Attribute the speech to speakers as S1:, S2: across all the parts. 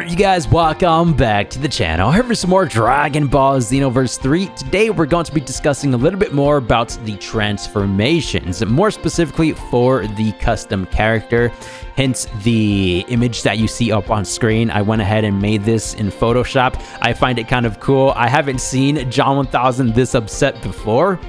S1: Alright you guys, welcome back to the channel. Here for some more Dragon Ball Xenoverse 3. Today we're going to be discussing a little bit more about the transformations, more specifically for the custom character, hence the image that you see up on screen. I went ahead and made this in Photoshop. I find it kind of cool. I haven't seen John 1000 this upset before.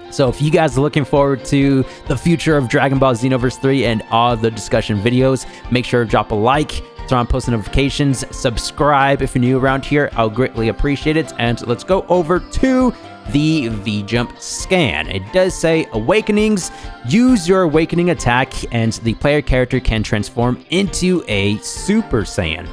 S1: So if you guys are looking forward to the future of Dragon Ball Xenoverse 3 and all the discussion videos, make sure to drop a like, turn on post notifications, subscribe if you're new around here. I'll greatly appreciate it. And let's go over to the V-Jump scan. It does say Awakenings. Use your Awakening attack and the player character can transform into a Super Saiyan.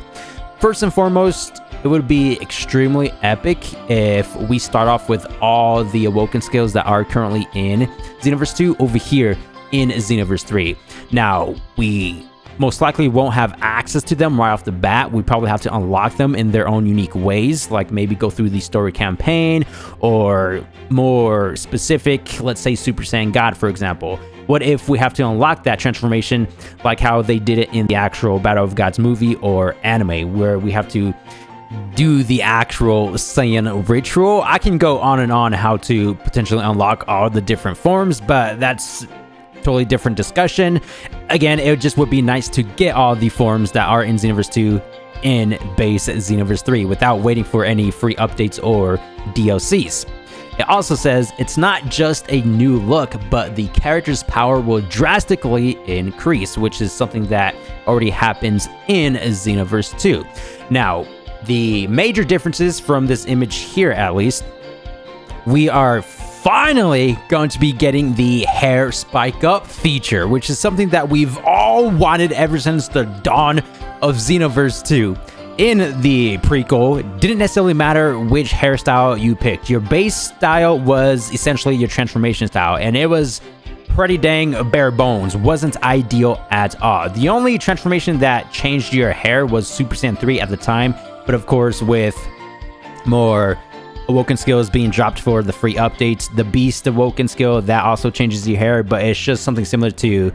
S1: First and foremost, it would be extremely epic if we start off with all the Awoken skills that are currently in Xenoverse 2 over here in Xenoverse 3. Now, we most likely won't have access to them right off the bat. We probably have to unlock them in their own unique ways, like maybe go through the story campaign, or more specific, let's say Super Saiyan God, for example. What if we have to unlock that transformation like how they did it in the actual Battle of Gods movie or anime, where we have to do the actual Saiyan ritual? I can go on and on how to potentially unlock all the different forms, but that's totally different discussion. Again, it just would be nice to get all the forms that are in Xenoverse 2 in base Xenoverse 3 without waiting for any free updates or DLCs. It also says it's not just a new look, but the character's power will drastically increase, which is something that already happens in Xenoverse 2. Now, the major differences from this image here, at least, we are finally going to be getting the hair spike up feature, which is something that we've all wanted ever since the dawn of Xenoverse 2. In the prequel, it didn't necessarily matter which hairstyle you picked. Your base style was essentially your transformation style, and it was pretty dang bare bones. Wasn't ideal at all. The only transformation that changed your hair was Super Saiyan 3 at the time, but of course with more Awoken skills being dropped for the free updates, the Beast Awoken skill, that also changes your hair, but it's just something similar to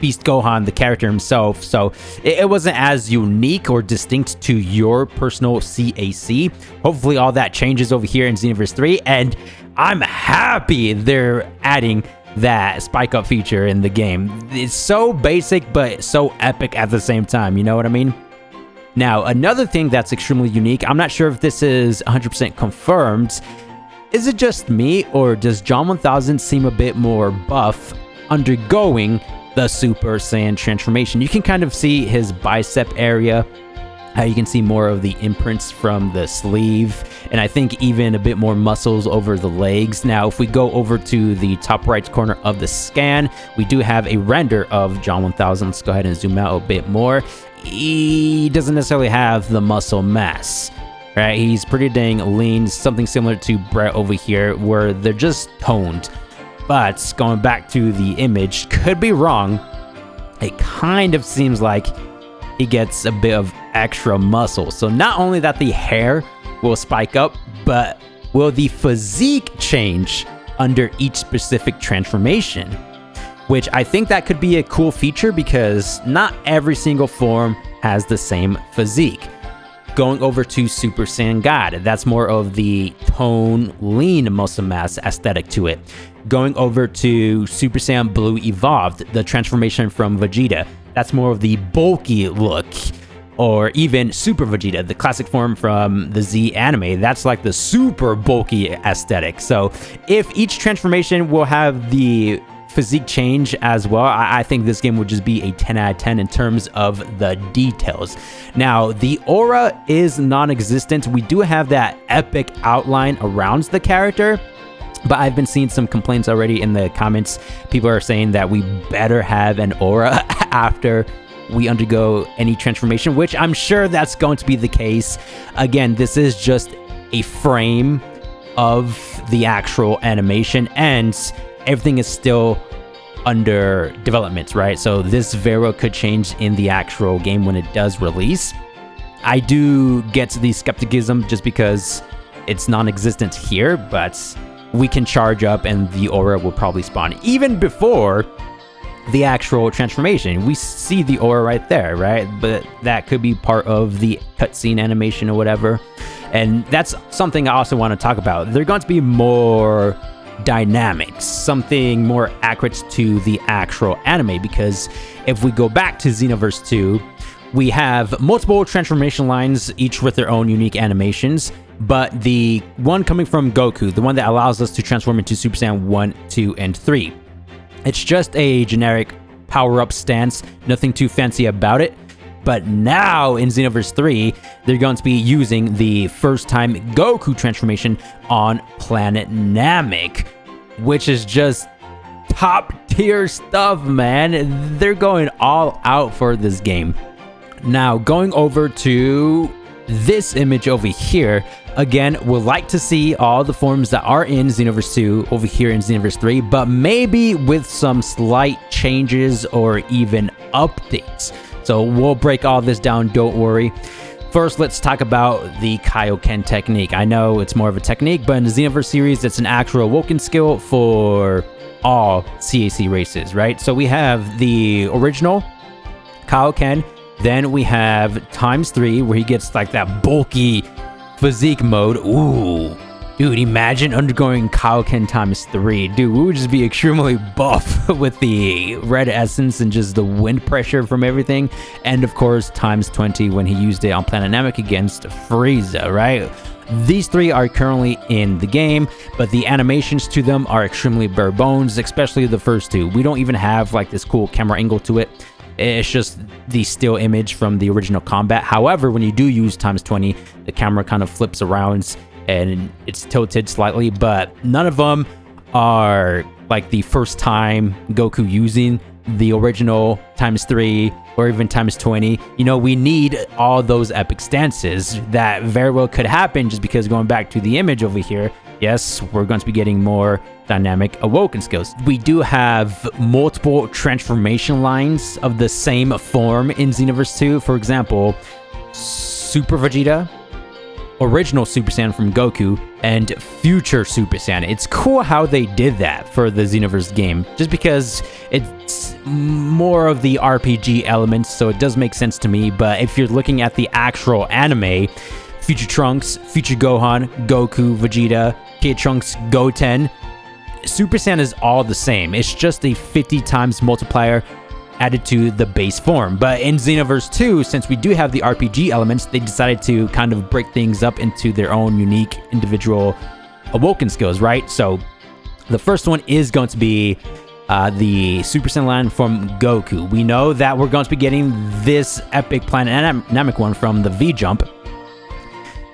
S1: Beast Gohan, the character himself, so it wasn't as unique or distinct to your personal CAC. Hopefully all that changes over here in Xenoverse 3, and I'm happy they're adding that spike up feature in the game. It's so basic, but so epic at the same time, you know what I mean? Now, another thing that's extremely unique, I'm not sure if this is 100% confirmed. Is it just me, or does John 1000 seem a bit more buff undergoing the Super Saiyan transformation? You can kind of see his bicep area, how you can see more of the imprints from the sleeve, and I think even a bit more muscles over the legs. Now, if we go over to the top right corner of the scan, we do have a render of John 1000. Let's go ahead and zoom out a bit more. He doesn't necessarily have the muscle mass, right? He's pretty dang lean, something similar to Brett over here, where they're just toned. But going back to the image, could be wrong, it kind of seems like he gets a bit of extra muscle. So not only that the hair will spike up, but will the physique change under each specific transformation? Which I think that could be a cool feature because not every single form has the same physique. Going over to Super Saiyan God, that's more of the tone, lean muscle mass aesthetic to it. Going over to Super Saiyan Blue Evolved, the transformation from Vegeta, that's more of the bulky look. Or even Super Vegeta, the classic form from the Z anime, that's like the super bulky aesthetic. So if each transformation will have the physique change as well, I think this game would just be a 10 out of 10 in terms of the details. Now, the aura is non-existent. We do have that epic outline around the character, but I've been seeing some complaints already in the comments. People are saying that we better have an aura after we undergo any transformation, which I'm sure that's going to be the case. Again, this is just a frame of the actual animation, and everything is still under development, right? So this very well could change in the actual game when it does release. I do get the skepticism just because it's non-existent here, but we can charge up and the aura will probably spawn even before the actual transformation. We see the aura right there, right? But that could be part of the cutscene animation or whatever. And that's something I also want to talk about. They're going to be more dynamics, something more accurate to the actual anime, because if we go back to Xenoverse 2, we have multiple transformation lines, each with their own unique animations, but the one coming from Goku, the one that allows us to transform into Super Saiyan 1, 2, and 3, it's just a generic power-up stance, nothing too fancy about it. But now in Xenoverse 3, they're going to be using the first time Goku transformation on planet Namek, which is just top tier stuff, man. They're going all out for this game. Now, going over to this image over here, again, we'd like to see all the forms that are in Xenoverse 2 over here in Xenoverse 3, but maybe with some slight changes or even updates. So we'll break all this down, don't worry. First, let's talk about the Kaioken technique. I know it's more of a technique, but in the Xenoverse series, it's an actual awoken skill for all CAC races, right? So we have the original Kaioken, then we have ×3, where he gets like that bulky physique mode. Ooh, dude, imagine undergoing Kaioken ×3. Dude, we would just be extremely buff with the red essence and just the wind pressure from everything. And of course, ×20 when he used it on Planet Namek against Frieza, right? These three are currently in the game, but the animations to them are extremely bare bones, especially the first two. We don't even have like this cool camera angle to it. It's just the still image from the original combat. However, when you do use ×20, the camera kind of flips around and it's tilted slightly, but none of them are like the first time Goku using the original ×3 or even ×20. You know, we need all those epic stances. That very well could happen, just because going back to the image over here, yes, we're going to be getting more dynamic awoken skills. We do have multiple transformation lines of the same form in Xenoverse 2. For example, Super Vegeta, original Super Saiyan from Goku, and future Super Saiyan. It's cool how they did that for the Xenoverse game, just because it's more of the RPG elements, so it does make sense to me. But if you're looking at the actual anime, future Trunks, future Gohan, Goku, Vegeta, Kid Trunks, Goten, Super Saiyan is all the same. It's just a 50 times multiplier added to the base form. But in Xenoverse 2, since we do have the RPG elements, they decided to kind of break things up into their own unique individual awoken skills, right? So the first one is going to be the Super Saiyan line from Goku. We know that we're going to be getting this epic Planet Namek one from the V-Jump.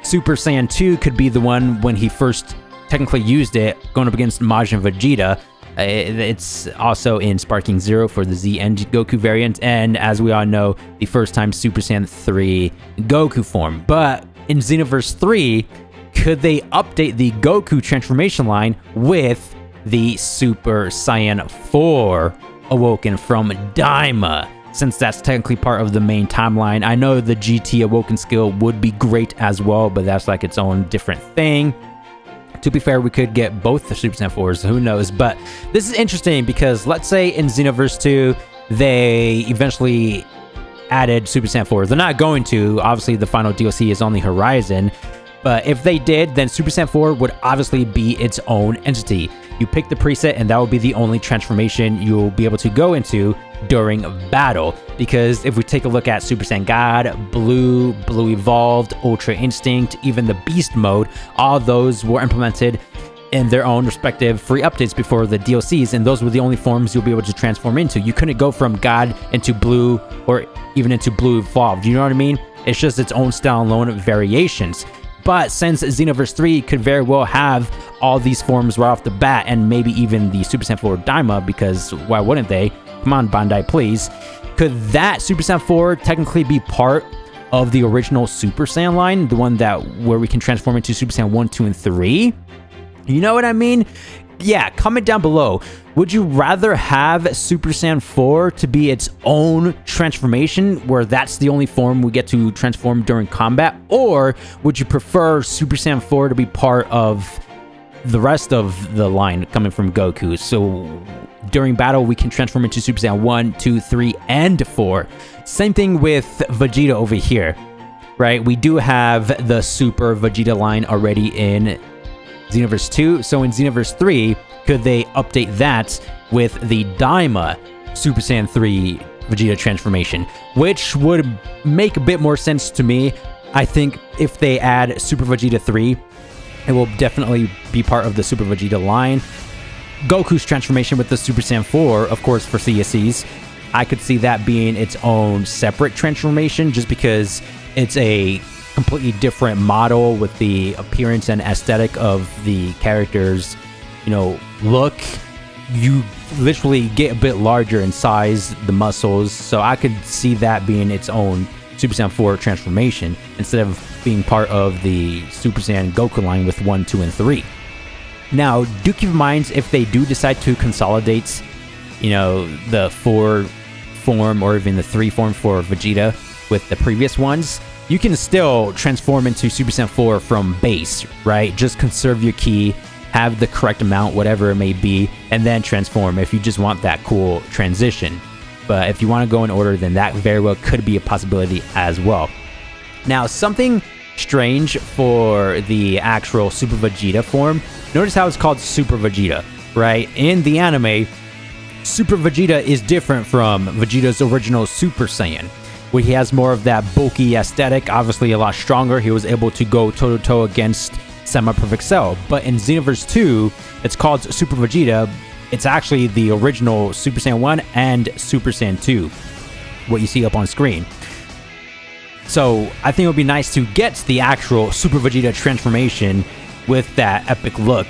S1: Super Saiyan 2 could be the one when he first technically used it, going up against Majin Vegeta. It's also in Sparking Zero for the Z and Goku variant, and as we all know, the first time Super Saiyan 3 Goku form. But in Xenoverse 3, could they update the Goku transformation line with the Super Saiyan 4 awoken from Daima? Since that's technically part of the main timeline. I know the GT awoken skill would be great as well, but that's like its own different thing. To be fair, we could get both the Super Saiyan 4s, who knows? But this is interesting because let's say in Xenoverse 2, they eventually added Super Saiyan 4. They're not going to. Obviously, the final DLC is on the horizon. But if they did, then Super Saiyan 4 would obviously be its own entity. You pick the preset, and that will be the only transformation you'll be able to go into during battle. Because if we take a look at Super Saiyan God, Blue, Blue Evolved, Ultra Instinct, even the Beast mode, all those were implemented in their own respective free updates before the DLCs, and those were the only forms you'll be able to transform into. You couldn't go from God into Blue or even into Blue Evolved, you know what I mean? It's just its own standalone variations. But since Xenoverse 3 could very well have all these forms right off the bat, and maybe even the Super Saiyan 4 Daima, because why wouldn't they? Come on, Bandai, please. Could that Super Saiyan 4 technically be part of the original Super Saiyan line? The one where we can transform into Super Saiyan 1, 2, and 3? You know what I mean? Yeah, comment down below. Would you rather have Super Saiyan 4 to be its own transformation, where that's the only form we get to transform during combat? Or would you prefer Super Saiyan 4 to be part of the rest of the line coming from Goku? So during battle, we can transform into Super Saiyan 1, 2, 3, and 4. Same thing with Vegeta over here, right? We do have the Super Vegeta line already in Xenoverse 2. So in Xenoverse 3, could they update that with the Daima Super Saiyan 3 Vegeta transformation, which would make a bit more sense to me. I think if they add Super Vegeta 3, it will definitely be part of the Super Vegeta line. Goku's transformation with the Super Saiyan 4, of course, for CSCs, I could see that being its own separate transformation just because it's a completely different model with the appearance and aesthetic of the character's, look. You literally get a bit larger in size, the muscles, so I could see that being its own Super Saiyan 4 transformation instead of being part of the Super Saiyan Goku line with 1, 2, and 3. Now, do keep in mind if they do decide to consolidate, the 4 form or even the 3 form for Vegeta with the previous ones, you can still transform into Super Saiyan 4 from base, right? Just conserve your ki, have the correct amount, whatever it may be, and then transform if you just want that cool transition. But if you want to go in order, then that very well could be a possibility as well. Now, something strange for the actual Super Vegeta form, notice how it's called Super Vegeta, right? In the anime, Super Vegeta is different from Vegeta's original Super Saiyan, where he has more of that bulky aesthetic, obviously a lot stronger. He was able to go toe-to-toe against Semi-Perfect Cell. But in Xenoverse 2, it's called Super Vegeta. It's actually the original Super Saiyan 1 and Super Saiyan 2, what you see up on screen. So I think it would be nice to get the actual Super Vegeta transformation with that epic look.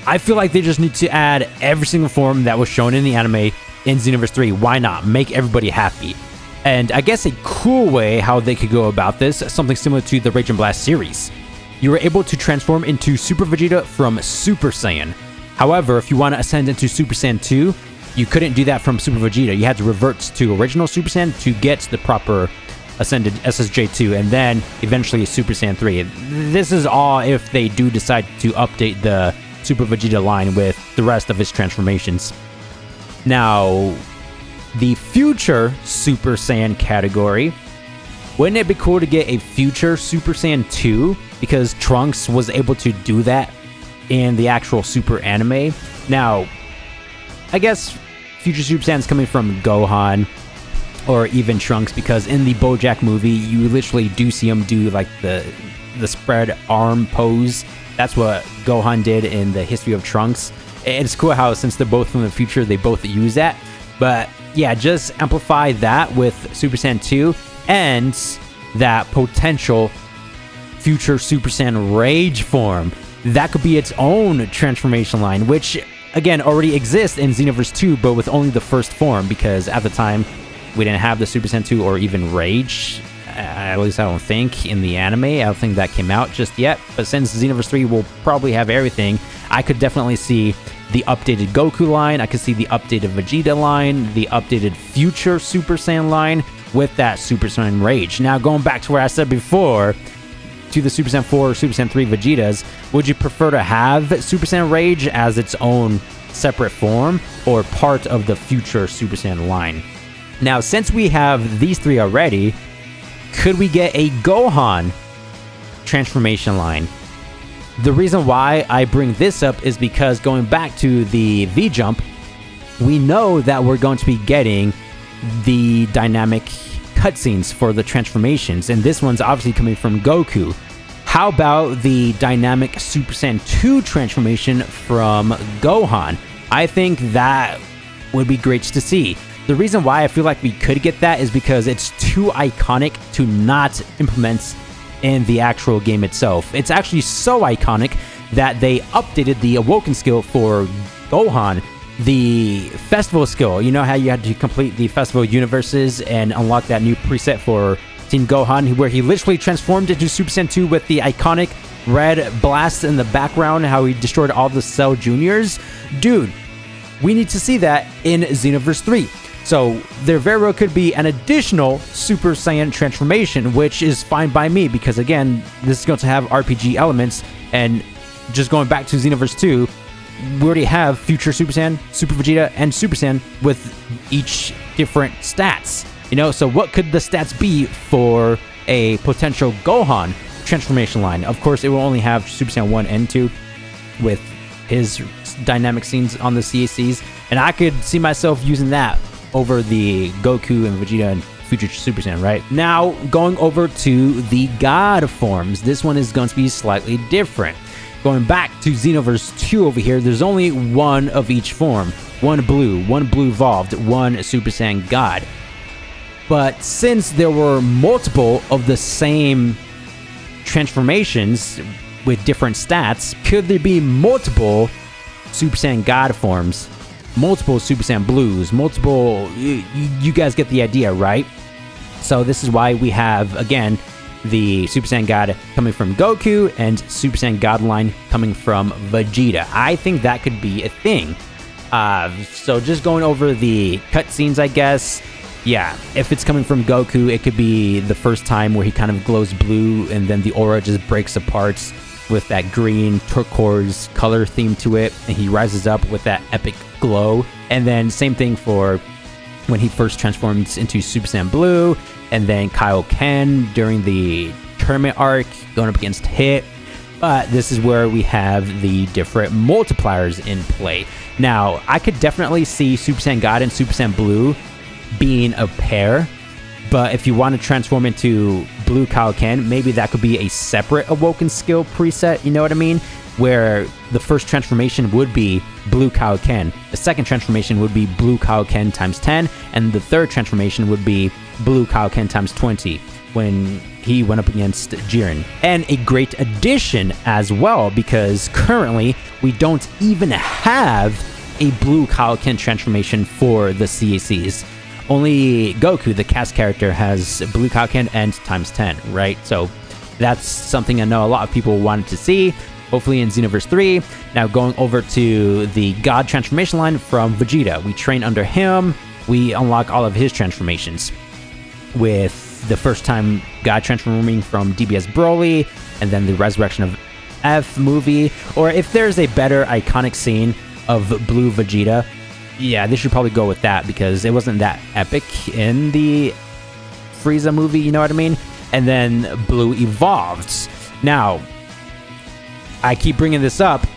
S1: I feel like they just need to add every single form that was shown in the anime in Xenoverse 3. Why not? Make everybody happy. And I guess a cool way how they could go about this, something similar to the Rage and Blast series. You were able to transform into Super Vegeta from Super Saiyan. However, if you want to ascend into Super Saiyan 2, you couldn't do that from Super Vegeta. You had to revert to original Super Saiyan to get the proper ascended SSJ2 and then eventually Super Saiyan 3. This is all if they do decide to update the Super Vegeta line with the rest of his transformations. Now, the future Super Saiyan category, wouldn't it be cool to get a future Super Saiyan 2? Because Trunks was able to do that in the actual Super anime. Now, I guess future Super Saiyan's coming from Gohan or even Trunks, because in the BoJack movie, you literally do see him do like the spread arm pose. That's what Gohan did in the history of Trunks. It's cool how since they're both from the future, they both use that. But yeah, just amplify that with Super Saiyan 2 and that potential future Super Saiyan Rage form. That could be its own transformation line, which again already exists in Xenoverse 2, but with only the first form, because at the time we didn't have the Super Saiyan 2 or even Rage. At least I don't think in the anime. I don't think that came out just yet. But since Xenoverse 3 will probably have everything, I could definitely see the updated Goku line. I could see the updated Vegeta line, the updated future Super Saiyan line with that Super Saiyan Rage. Now, going back to where I said before, to the Super Saiyan 4 or Super Saiyan 3 Vegetas, would you prefer to have Super Saiyan Rage as its own separate form or part of the future Super Saiyan line? Now, since we have these three already, could we get a Gohan transformation line? The reason why I bring this up is because going back to the V-Jump, we know that we're going to be getting the dynamic cutscenes for the transformations, and this one's obviously coming from Goku. How about the dynamic Super Saiyan 2 transformation from Gohan? I think that would be great to see. The reason why I feel like we could get that is because it's too iconic to not implement in the actual game itself. It's actually so iconic that they updated the Awoken skill for Gohan, the Festival skill. You know how you had to complete the Festival Universes and unlock that new preset for Team Gohan, where he literally transformed into Super Saiyan 2 with the iconic red blast in the background, how he destroyed all the Cell Juniors? Dude, we need to see that in Xenoverse 3. So there very well could be an additional Super Saiyan transformation, which is fine by me because, again, this is going to have RPG elements. And just going back to Xenoverse 2, we already have Future Super Saiyan, Super Vegeta, and Super Saiyan with each different stats. You know, so what could the stats be for a potential Gohan transformation line? Of course, it will only have Super Saiyan 1 and 2 with his dynamic scenes on the CACs, and I could see myself using that over the Goku and Vegeta and Future Super Saiyan, right? Now, going over to the God forms, this one is going to be slightly different. Going back to Xenoverse 2 over here, there's only one of each form. One blue evolved, one Super Saiyan God. But since there were multiple of the same transformations with different stats, could there be multiple Super Saiyan God forms? Multiple Super Saiyan Blues, multiple... You guys get the idea, right? So this is why we have, again, the Super Saiyan God coming from Goku and Super Saiyan God line coming from Vegeta. I think that could be a thing. So just going over the cutscenes, I guess. Yeah, if it's coming from Goku, it could be the first time where he kind of glows blue and then the aura just breaks apart with that green turquoise color theme to it, and he rises up with that epic glow. And then same thing for when he first transforms into Super Saiyan Blue, and then Kaioken during the tournament arc going up against Hit. But this is where we have the different multipliers in play. Now, I could definitely see Super Saiyan God and Super Saiyan Blue being a pair, but if you want to transform into Blue Kaioken, maybe that could be a separate Awoken skill preset, you know what I mean? Where the first transformation would be Blue Kaioken, the second transformation would be Blue Kaioken times 10, and the third transformation would be Blue Kaioken times 20 when he went up against Jiren. And a great addition as well, because currently we don't even have a Blue Kaioken transformation for the CACs. Only Goku, the cast character, has Blue Kaioken and times 10, right? So that's something I know a lot of people wanted to see, hopefully in Xenoverse 3. Now going over to the God transformation line from Vegeta. We train under him, we unlock all of his transformations. With the first time God transforming from DBS Broly, and then the Resurrection of F movie. Or if there's a better iconic scene of Blue Vegeta, yeah, they should probably go with that because it wasn't that epic in the Frieza movie, you know what I mean? And then Blue evolved. Now, I keep bringing this up,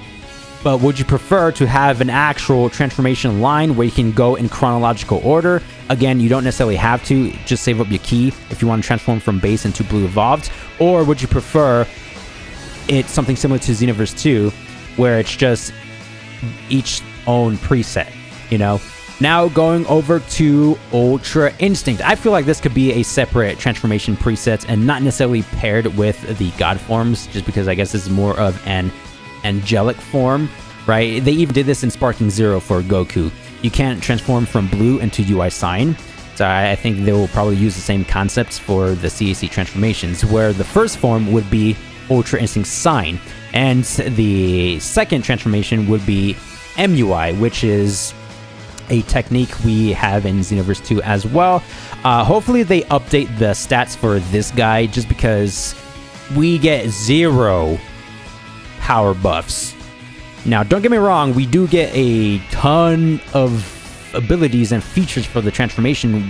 S1: but would you prefer to have an actual transformation line where you can go in chronological order? Again, you don't necessarily have to, just save up your key if you want to transform from base into Blue evolved. Or would you prefer it something similar to Xenoverse 2, where it's just each own preset? You know, now going over to Ultra Instinct. I feel like this could be a separate transformation preset and not necessarily paired with the God forms, just because I guess this is more of an angelic form, right? They even did this in Sparking Zero for Goku. You can't transform from Blue into UI Sign. So I think they will probably use the same concepts for the CAC transformations, where the first form would be Ultra Instinct Sign, and the second transformation would be MUI, which is a technique we have in Xenoverse 2 as well. Hopefully they update the stats for this guy, just because we get 0 power buffs. Now, don't get me wrong, we do get a ton of abilities and features for the transformation,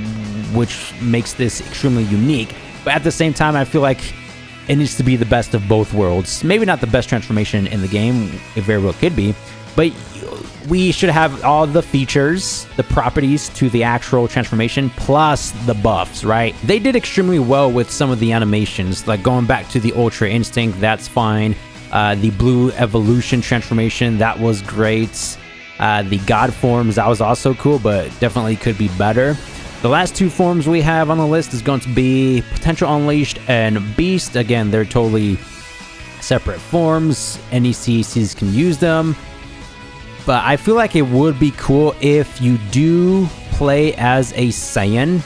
S1: which makes this extremely unique. But at the same time, I feel like it needs to be the best of both worlds. Maybe not the best transformation in the game, it very well could be, but we should have all the features, the properties to the actual transformation, plus the buffs, right? They did extremely well with some of the animations, like going back to the Ultra Instinct, that's fine. The Blue Evolution transformation, that was great. The God forms, that was also cool, but definitely could be better. The last two forms we have on the list is going to be Potential Unleashed and Beast. Again, they're totally separate forms. Any CACs can use them. But I feel like it would be cool if you do play as a Saiyan.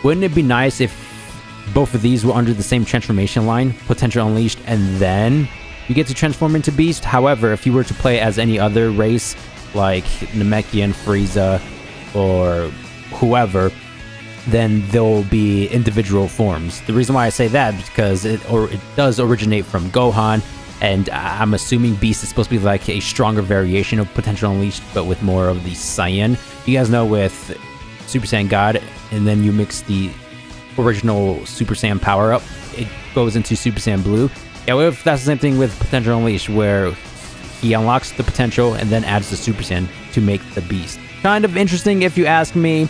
S1: Wouldn't it be nice if both of these were under the same transformation line, Potential Unleashed, and then you get to transform into Beast? However, if you were to play as any other race, like Namekian, Frieza, or whoever, then there'll be individual forms. The reason why I say that is because it does originate from Gohan, And I'm assuming Beast is supposed to be like a stronger variation of Potential Unleashed, but with more of the Saiyan. You guys know with Super Saiyan God, and then you mix the original Super Saiyan power up, it goes into Super Saiyan Blue. Yeah, what if that's the same thing with Potential Unleashed, where he unlocks the potential and then adds the Super Saiyan to make the Beast? Kind of interesting if you ask me.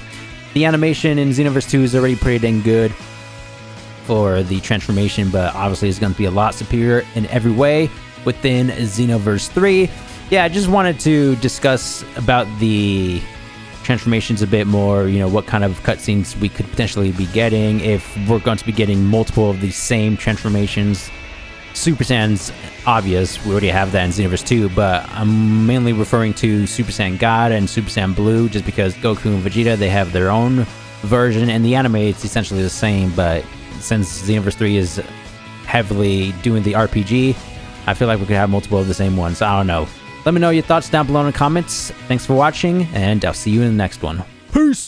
S1: The animation in Xenoverse 2 is already pretty dang good for the transformation, but obviously it's going to be a lot superior in every way within Xenoverse 3. Yeah, I just wanted to discuss about the transformations a bit more, you know, what kind of cutscenes we could potentially be getting, if we're going to be getting multiple of the same transformations. Super Saiyan's obvious, we already have that in Xenoverse 2, but I'm mainly referring to Super Saiyan God and Super Saiyan Blue, just because Goku and Vegeta, they have their own version, and the anime, it's essentially the same, but since Xenoverse 3 is heavily doing the RPG, I feel like we could have multiple of the same ones. I don't know. Let me know your thoughts down below in the comments. Thanks for watching, and I'll see you in the next one. Peace!